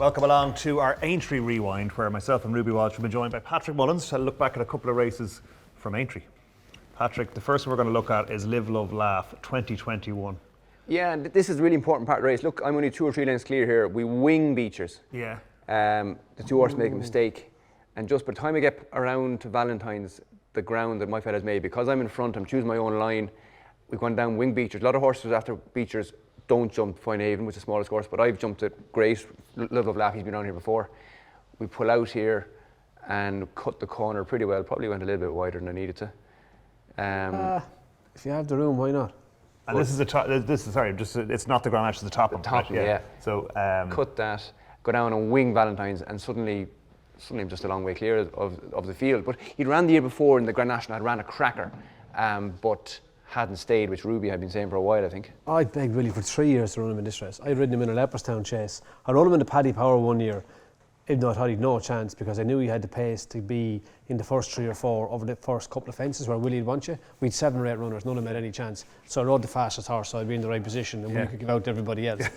Welcome along to our Aintree Rewind, where myself and Ruby Walsh will be joined by Patrick Mullins to look back at a couple of races from Aintree. Patrick, the first one we're going to look at is Livelovelaugh 2021. Yeah, and this is a really important part of the race. Look, I'm only 2 or 3 lanes clear here. We wing beachers. Yeah. The 2 horses make a mistake. And just by the time I get around to Valentine's, the ground that my fella's made, because I'm in front, I'm choosing my own line, we've gone down wing beachers. A lot of horses after beachers don't jump Foynehaven, which is the smallest course, but I've jumped it great. Livelovelaugh, he's been on here before. We pull out here and cut the corner pretty well. Probably went a little bit wider than I needed to. If you have the room, why not? And this is the top. It's not the Grand National, it's the top. Topham, yeah. So cut that, go down and wing Valentine's, and suddenly I'm just a long way clear of the field. But he'd ran the year before in the Grand National, had ran a cracker, but hadn't stayed, which Ruby had been saying for a while, I think. I begged Willie for 3 years to run him in this race. I'd ridden him in a Leopardstown Chase. I rode him in the Paddy Power 1 year, even though I thought he'd no chance, because I knew he had the pace to be in the first 3 or 4 over the first couple of fences where Willie'd want you. We'd 7 or 8 runners, none of them had any chance. So I rode the fastest horse, so I'd be in the right position and we could give out to everybody else.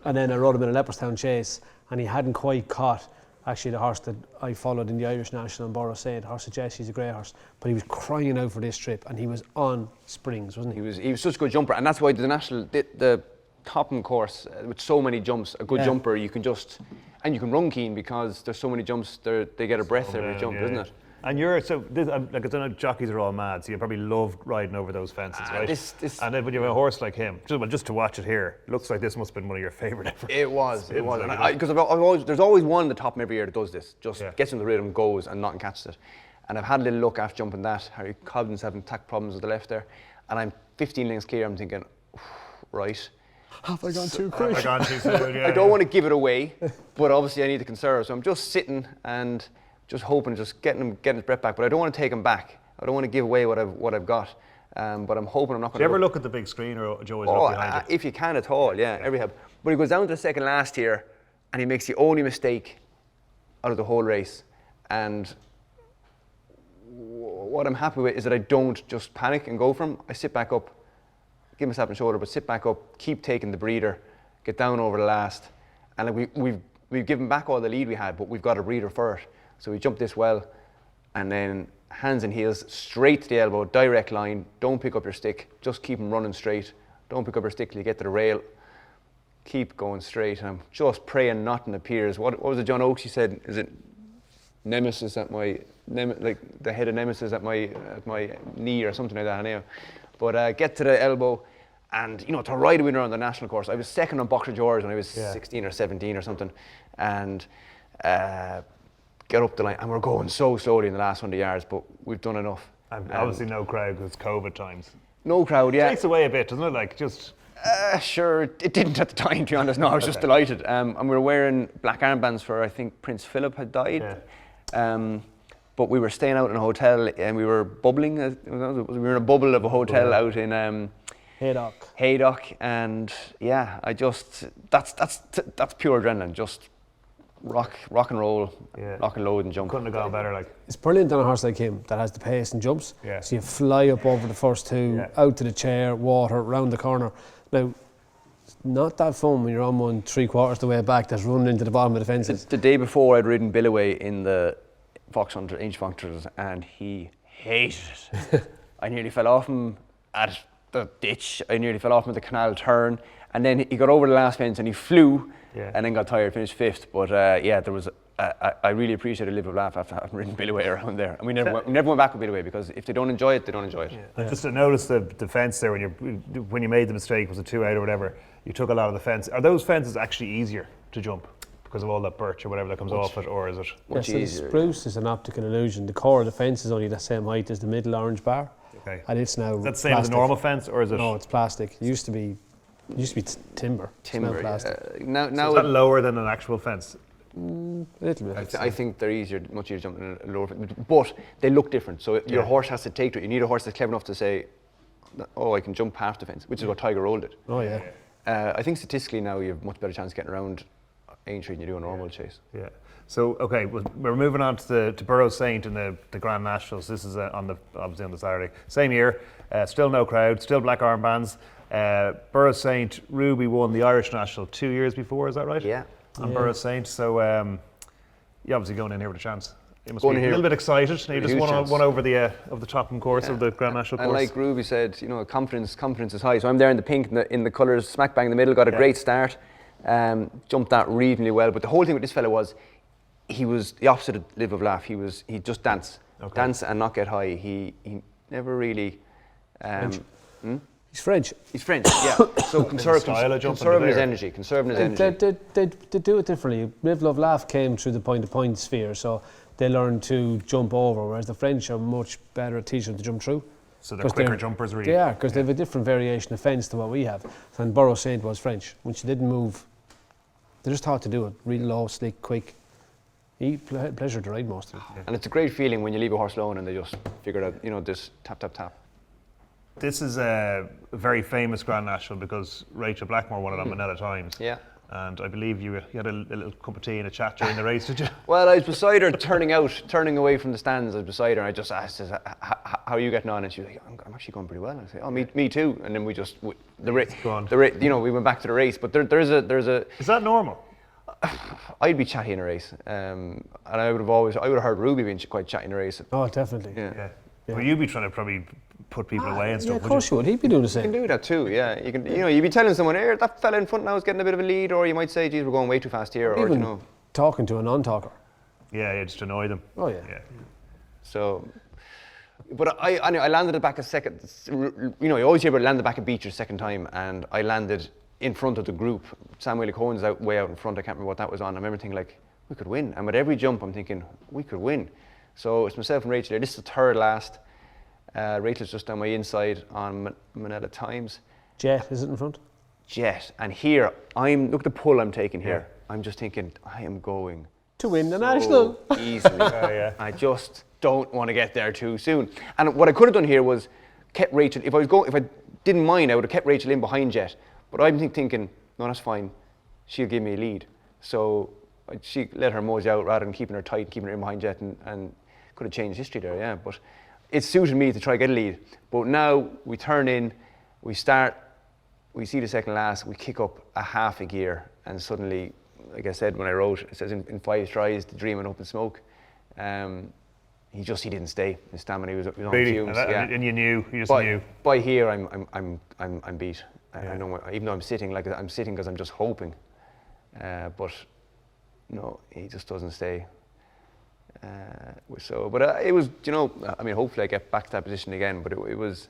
And then I rode him in a Leopardstown Chase, and he hadn't quite caught actually the horse that I followed in the Irish National and Burrows Saint. Horse of Jesse's a great horse, but he was crying out for this trip, and he was on springs, wasn't he? He was such a good jumper, and that's why the national, the Topham course with so many jumps, a good jumper, you can just, and you can run keen because there's so many jumps. They get a breath every jump, isn't it? And you're like I don't know, jockeys are all mad, so you probably love riding over those fences, right? And then when you have a horse like him, just to watch it here, looks like this must have been one of your favourite ever. It was. Because there's always one in the Topham every year that does this, just gets in the rhythm, goes, and nothing catches it. And I've had a little look after jumping that. Harry Cobden's having tack problems with the left there, and I'm 15 lengths clear. I'm thinking, right. Have I gone too quick? Have I gone too soon? I don't want to give it away, but obviously I need to conserve. So I'm just sitting and just hoping, just getting his breath back. But I don't want to take him back. I don't want to give away what I've got. But I'm hoping I'm not going to. Do you ever look at the big screen, or Joe, is look behind it? If you can at all, every help. But he goes down to the second last here, and he makes the only mistake out of the whole race. And what I'm happy with is that I don't just panic and go for him. I sit back up, give myself a shoulder, but sit back up, keep taking the breather, get down over the last. And like we've given back all the lead we had, but we've got a breather first. So we jump this well, and then hands and heels, straight to the elbow, direct line, don't pick up your stick, just keep him running straight. Don't pick up your stick till you get to the rail. Keep going straight, and I'm just praying nothing appears. What was it John Oakes, he said, is it Nemesis at my, like the head of Nemesis at my knee or something like that, anyhow. But get to the elbow, and to ride a winner on the national course. I was second on Boxer George when I was 16 or 17 or something, and get up the line, and we're going so slowly in the last 100 yards, but we've done enough. And obviously no crowd because it's COVID times. No crowd, yeah. It takes away a bit, doesn't it? Like just. Sure, it didn't at the time, to be honest. No, I was just delighted. And we were wearing black armbands for, I think, Prince Philip had died. But we were staying out in a hotel, and we were bubbling. We were in a bubble of a hotel out in Haydock, and I just that's pure adrenaline. Just rock and roll, lock and load and jump. Couldn't have gone better. Like it's brilliant on a horse like him that has the pace and jumps. So you fly up over the first 2, out to the chair, water, round the corner. Now, it's not that fun when you're on one 3/4 the way back that's running into the bottom of the fences. The day before I'd ridden Billaway in the Fox Hunter, Inch Foxers, and he hated it. I nearly fell off him at the ditch. I nearly fell off him at the canal turn. And then he got over the last fence and he flew and then got tired, finished 5th. But there was, I really appreciated Livelovelaugh after having ridden Billaway around there. And we never went back with Billaway, because if they don't enjoy it, they don't enjoy it. Just to notice the fence there when you made the mistake, was it 2 out or whatever, you took a lot of the fence. Are those fences actually easier to jump because of all that birch or whatever that comes off it, or is it? Much easier. The spruce is an optical illusion. The core of the fence is only the same height as the middle orange bar. Okay. And it's now Is that the same as a normal fence, or is it? No, it's plastic. It used to be timber. Timber. It's now plastic. Now is that lower than an actual fence? A little bit. I think they're much easier to jump than a lower fence. But they look different. So your horse has to take to it. You need a horse that's clever enough to say, oh, I can jump past the fence, which is what Tiger Roll did. Oh, yeah. I think statistically now you have much better chance of getting around Aintree than you do a normal chase. Yeah. So, okay, we're moving on to Burrows Saint in the Grand Nationals. This is obviously on the Saturday. Same year, still no crowd, still black armbands. Burrows Saint, Ruby won the Irish National 2 years before, is that right? Yeah. on Burrows Saint. So you're obviously going in here with a chance. You must Going be a here little bit excited. You just huge won chance. over the of the Topham course, of the Grand National course. And like Ruby said, confidence is high. So I'm there in the pink, in the colours, smack bang in the middle. Got a great start. Jumped that reasonably well. But the whole thing with this fella was, he was the opposite of Livelovelaugh. He'd just dance and not get high. He never really. He's French. He's French, yeah. So conserving his energy. They do it differently. Livelovelaugh came through the point sphere, so they learned to jump over, whereas the French are much better at teaching them to jump through. So they're quicker jumpers, really. They are, because they have a different variation of fence to what we have. And Burrows Saint was French. When she didn't move, they just taught to do it. Really low, slick, quick. He had pleasure to ride most of it. And it's a great feeling when you leave a horse alone and they just figure out, this tap, tap, tap. This is a very famous Grand National because Rachel Blackmore won it on Manila Times. Yeah. And I believe you had a little cup of tea and a chat during the race, did you? Well, I was beside her turning away from the stands. I was beside her and I just asked her, how are you getting on? And she was like, I'm actually going pretty well. And I said, oh, me too. And then we just, we went back to the race. But there's a... Is that normal? I'd be chatty in a race. And I would have heard Ruby being quite chatty in a race. Oh, definitely. Yeah. Well, you'd be trying to probably put people away and stuff. Yeah, of course you would. He'd be doing the same. You can do that too, yeah. You can, you'd be telling someone, here, that fella in front now is getting a bit of a lead, or you might say, geez, we're going way too fast here, or even talking to a non-talker. Yeah, just annoy them. Oh yeah. So, but I landed it back a second. You always hear about land the back of Beecher's second time, and I landed in front of the group. Samuel Cohen's way out in front. I can't remember what that was on. I remember thinking like, we could win. And with every jump, I'm thinking we could win. So it's myself and Rachel here. This is the third last. Rachel's just on my inside on Manila Times. Jet, is it in front? Jet. And here, look at the pull I'm taking here. I'm just thinking, I am going to win the national. Easily. I just don't want to get there too soon. And what I could have done here was kept Rachel, if I didn't mind, I would have kept Rachel in behind Jet. But I'm thinking, no, that's fine. She'll give me a lead. So she let her mosey out rather than keeping her tight, keeping her in behind Jet, and could have changed history there, yeah. But it suited me to try to get a lead. But now we turn in, we start, we see the second last, we kick up a half a gear, and suddenly, like I said when I wrote, it says in 5 tries, the dream went up in smoke. He didn't stay. His stamina was on fumes. And you knew, knew. By here, I'm beat. I know, even though I'm sitting because I'm just hoping. But no, he just doesn't stay. But it was, hopefully I get back to that position again. But it was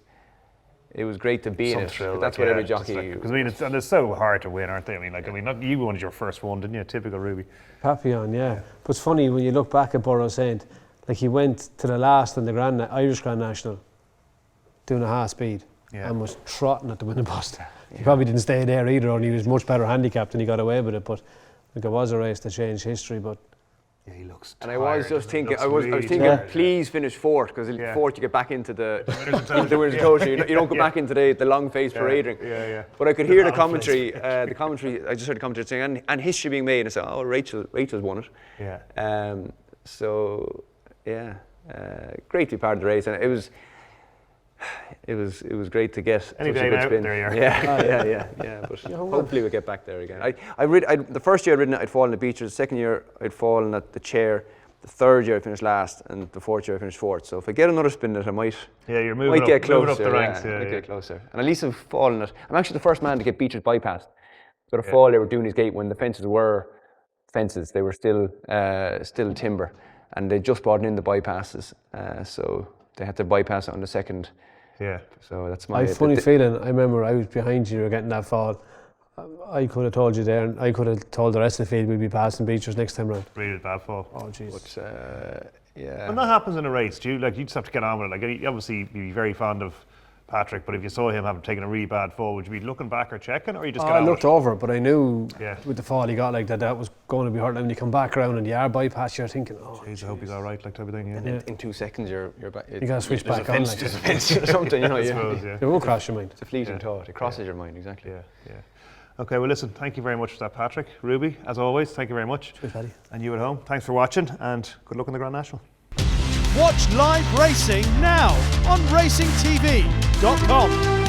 great to be in it. That's what every jockey. Because it's so hard to win, aren't they? Not you won your first one, didn't you? Typical Ruby. Papillon, yeah. But it's funny when you look back at Burrows Saint. Like he went to the last in the Irish Grand National, doing a half speed, and was trotting at the winning post. He probably didn't stay there either, and he was much better handicapped and he got away with it. But it was a race to change history. But yeah, he looks and tired. I was just thinking, I was thinking, please finish fourth, because fourth you get back into the winners' enclosure. You don't go back into the long face parading. Yeah. But I could hear the commentary. I just heard the commentary saying, and history being made. And I said, oh, Rachel's won it. Yeah. So yeah, great to be part of the race, and it was great to get any such day a good now, spin. there you are. Yeah. But hopefully we'll get back there again. The first year I'd ridden it, I'd fallen at Beecher's. The second year I'd fallen at the chair. The third year I finished last, and the fourth year I finished fourth. So if I get another spin at it, I might. Yeah, you're moving get closer. Moving up the ranks. Might get closer. And at least I've fallen it. I'm actually the first man to get Beecher's bypassed. Got a fall they were doing his gate when the fences were fences. They were still timber. And they just brought in the bypasses, so they had to bypass it on the second. Yeah. So that's my. I have a funny feeling. I remember I was behind you were getting that fall. I could have told you there, and I could have told the rest of the field we'd be passing Beecher's next time round. Really bad fall. Oh jeez. But yeah. When that happens in a race, you just have to get on with it. Like obviously you'd be very fond of Patrick, but if you saw him having taken a really bad fall, would you be looking back or checking, or you just get on I looked over, but I knew with the fall he got like that was going to be hurt. And when you come back around and you are bypass, you're thinking, oh, jeez, I hope he's all right, like type of thing. Yeah. And in 2 seconds you're back. You got to switch back on, like there's a fence or something, I suppose, it will cross your mind. It's a fleeting thought. It crosses your mind, exactly. Yeah. Okay, well listen, thank you very much for that, Patrick. Ruby, as always, thank you very much. Cheers, Paddy. And you at home, thanks for watching, and good luck in the Grand National. Watch live racing now on racingtv.com.